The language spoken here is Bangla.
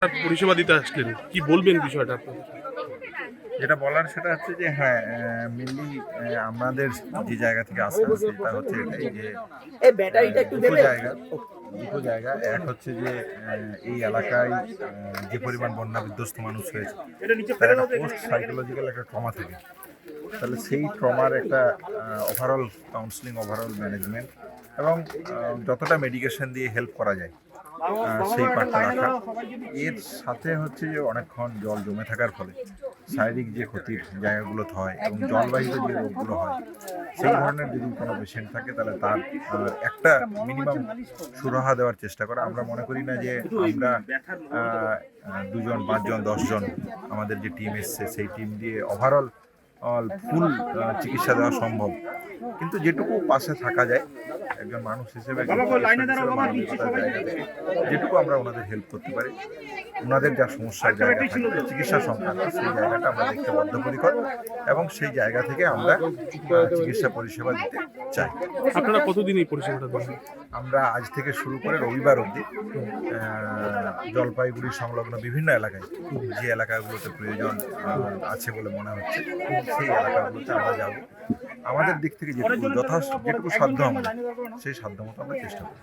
পরিষেবা দিতে আসলেন, কি বলবেন বিষয়টা আপনাদের? যেটা বলার সেটা হচ্ছে যে হ্যাঁ, মেনলি আমাদের যে জায়গা থেকে আসা সেটা হচ্ছে এটাই যে দুটো জায়গা এক হচ্ছে যে এই এলাকায় যে পরিমাণ বন্যা বিধ্বস্ত মানুষ হয়েছে তার একটা পোস্ট সাইকোলজিক্যাল একটা ট্রমা থাকে। তাহলে সেই ট্রমার একটা ওভারঅল কাউন্সিলিং, ওভারঅল ম্যানেজমেন্ট এবং যতটা মেডিকেশন দিয়ে হেল্প করা যায় সেই পার্টটা রাখা। এর সাথে হচ্ছে যে অনেকক্ষণ জল জমে থাকার ফলে শারীরিক যে ক্ষতির জায়গাগুলোতে হয় এবং জলবাহিত যে রোগগুলো হয় সেই ধরনের যদি কোনো পেশেন্ট থাকে তাহলে তার একটা মিনিমাম সুরাহা দেওয়ার চেষ্টা করা। আমরা মনে করি না যে আমরা 2জন 5জন 10জন আমাদের যে টিম এসছে সেই টিম দিয়ে ওভারঅল ফুল চিকিৎসা দেওয়া সম্ভব, কিন্তু যেটুকু পাশে থাকা যায় একজন মানুষ হিসেবে মানবিকতার জায়গা থেকে যেটুকু আমরা ওনাদের হেল্প করতে পারি, ওনাদের যা সমস্যার জায়গা থাকে চিকিৎসা সংক্রান্ত সেই জায়গাটা আমরা দেখতে বদ্ধপরিকর এবং সেই জায়গা থেকে আমরা চিকিৎসা পরিষেবা দিতে চাই। আপনারা কতদিন এই পরিষেবাটা দেবেন? আমরা আজ থেকে শুরু করে রবিবার অবধি জলপাইগুড়ি সংলগ্ন বিভিন্ন এলাকায় যে এলাকাগুলোতে প্রয়োজন আছে বলে মনে হচ্ছে সেই এলাকাগুলোতে আমরা যাব। আমাদের দিক থেকে যেটুকু সাধ্য আমাদের সেই সাধ্য মতো আমরা চেষ্টা করি।